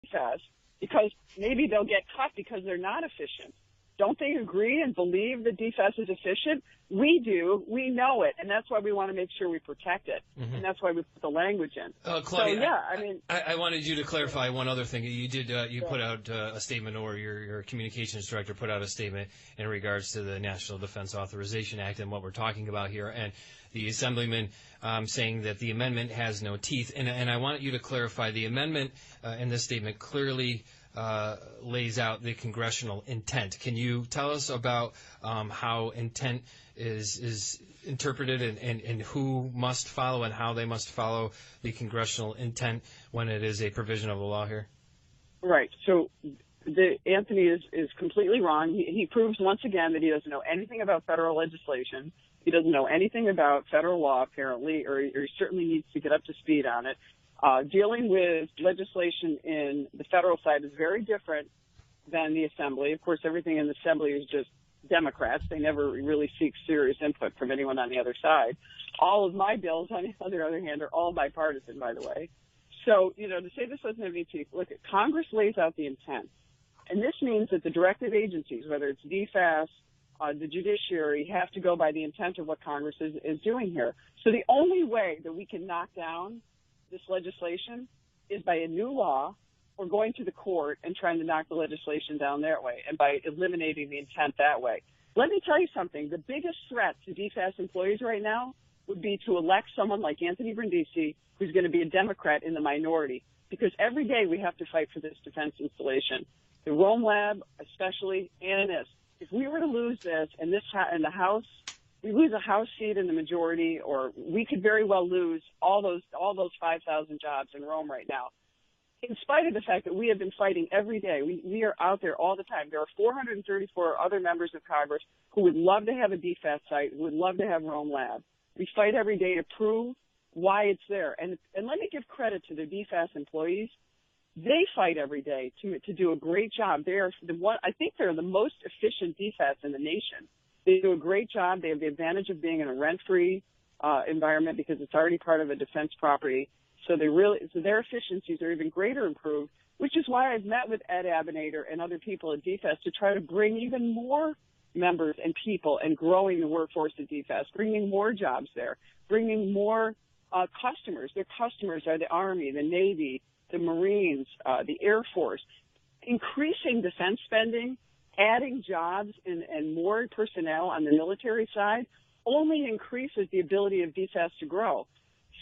DFAS because maybe they'll get cut because they're not efficient. Don't they agree and believe that DFAS is efficient? We do. We know it, and that's why we want to make sure we protect it, and that's why we put the language in. Claudia, so, yeah, I mean, I wanted you to clarify one other thing. You did. You put out a statement, or your communications director put out a statement in regards to the National Defense Authorization Act and what we're talking about here, and the Assemblyman saying that the amendment has no teeth. And I want you to clarify the amendment in this statement clearly lays out the congressional intent. Can you tell us about how intent is interpreted and who must follow and how they must follow the congressional intent when it is a provision of the law here? Right. So Anthony is completely wrong. He proves once again that he doesn't know anything about federal legislation. He doesn't know anything about federal law, apparently, or he certainly needs to get up to speed on it. Dealing with legislation in the federal side is very different than the Assembly. Of course, everything in the Assembly is just Democrats. They never really seek serious input from anyone on the other side. All of my bills, on the other hand, are all bipartisan, by the way. So, to say this doesn't have any teeth, look, Congress lays out the intent. And this means that the directive agencies, whether it's DFAS, the judiciary, have to go by the intent of what Congress is doing here. So the only way that we can knock down this legislation is by a new law or going to the court and trying to knock the legislation down that way and by eliminating the intent that way. Let me tell you something. The biggest threat to DFAS employees right now would be to elect someone like Anthony Brindisi, who's going to be a Democrat in the minority, because every day we have to fight for this defense installation. The Rome Lab especially, and this. If we were to lose this in the House, we lose a House seat in the majority, or we could very well lose all those 5,000 jobs in Rome right now. In spite of the fact that we have been fighting every day, we are out there all the time. There are 434 other members of Congress who would love to have a DFAS site, who would love to have Rome Lab. We fight every day to prove why it's there. And let me give credit to the DFAS employees. They fight every day to do a great job. I think they're the most efficient DFAS in the nation. They do a great job. They have the advantage of being in a rent-free environment because it's already part of a defense property. So their efficiencies are even greater improved, which is why I've met with Ed Abinader and other people at DFAS to try to bring even more members and people and growing the workforce at DFAS, bringing more jobs there, bringing more customers. Their customers are the Army, the Navy, the Marines, the Air Force, increasing defense spending, adding jobs and more personnel on the military side only increases the ability of DFAS to grow.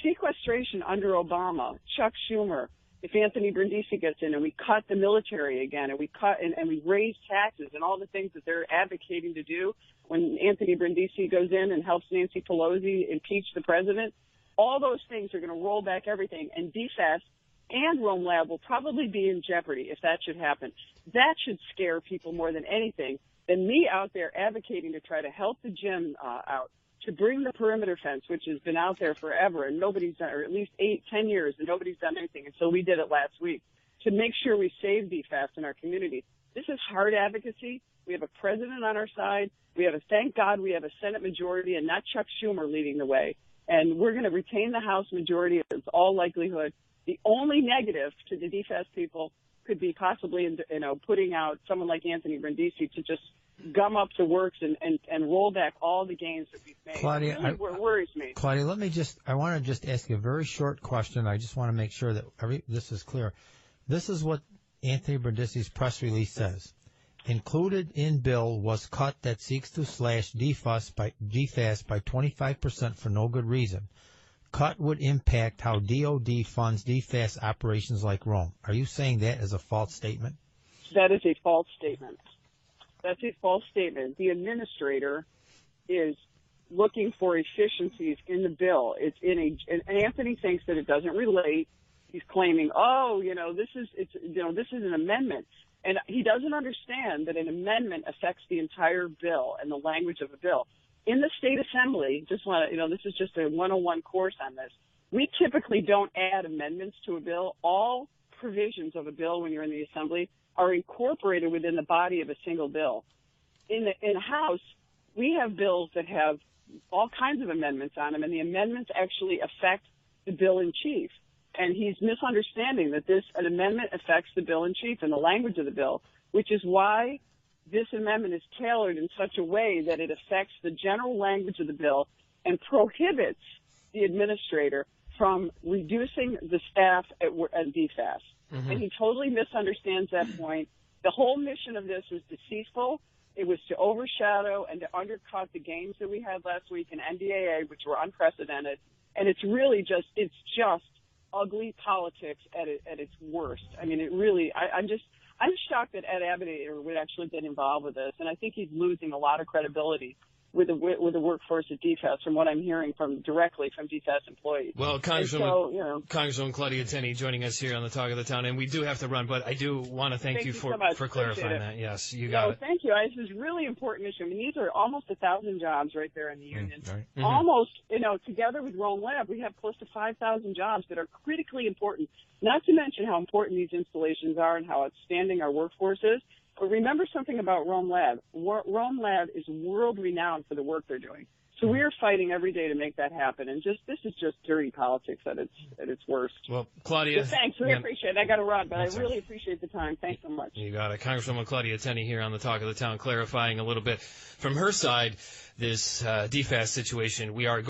Sequestration under Obama, Chuck Schumer, if Anthony Brindisi gets in and we cut the military again and we cut and we raise taxes and all the things that they're advocating to do when Anthony Brindisi goes in and helps Nancy Pelosi impeach the president, all those things are going to roll back everything, and DFAS and Rome Lab will probably be in jeopardy if that should happen. That should scare people more than anything than me out there advocating to try to help the gym out, to bring the perimeter fence, which has been out there forever and nobody's done, or at least 8-10 years, and nobody's done anything until we did it last week, to make sure we save DFAS in our community. This is hard advocacy. We have a president on our side. Thank God we have a Senate majority and not Chuck Schumer leading the way. And we're going to retain the House majority in all likelihood. The only negative to the DFAS people could be possibly, putting out someone like Anthony Brindisi to just gum up the works and roll back all the gains that we've made. Claudia, it really worries me. Claudia, I want to just ask you a very short question. I just want to make sure that this is clear. This is what Anthony Brindisi's press release says. Included in bill was cut that seeks to slash DFAS by 25% for no good reason. Cut would impact how DOD funds DFAS operations like Rome. Are you saying that is a false statement? That is a false statement. That's a false statement. The administrator is looking for efficiencies in the bill. And Anthony thinks that it doesn't relate. He's claiming, this is an amendment. And he doesn't understand that an amendment affects the entire bill and the language of a bill. In the state assembly, this is just a 101 course on this. We typically don't add amendments to a bill. All provisions of a bill when you're in the assembly are incorporated within the body of a single bill. In the House, we have bills that have all kinds of amendments on them, and the amendments actually affect the bill in chief. and he's misunderstanding that an amendment affects the bill in chief and the language of the bill, which is why this amendment is tailored in such a way that it affects the general language of the bill and prohibits the administrator from reducing the staff at DFAS. Mm-hmm. And he totally misunderstands that point. The whole mission of this was deceitful. It was to overshadow and to undercut the gains that we had last week in NDAA, which were unprecedented. And it's really just ugly politics at its worst. I mean, it really, I'm shocked that Ed Abinader would actually get involved with this. And I think he's losing a lot of credibility with the workforce at DFAS, from what I'm hearing directly from DFAS employees. Well, Congresswoman Claudia Tenney joining us here on the Talk of the Town, and we do have to run, but I do want to thank you for clarifying that. Yes, you got it. Thank you. This is a really important issue. I mean, these are almost 1,000 jobs right there in the union. Right. Mm-hmm. Almost, together with Rome Lab, we have close to 5,000 jobs that are critically important, not to mention how important these installations are and how outstanding our workforce is. But remember something about Rome Lab. Rome Lab is world-renowned for the work they're doing. So we are fighting every day to make that happen. And this is just dirty politics at its worst. Well, Claudia. So thanks. We appreciate it. I got to run, but I really appreciate the time. Thanks so much. You got it. Congresswoman Claudia Tenney here on the Talk of the Town, clarifying a little bit from her side this DFAS situation. We are going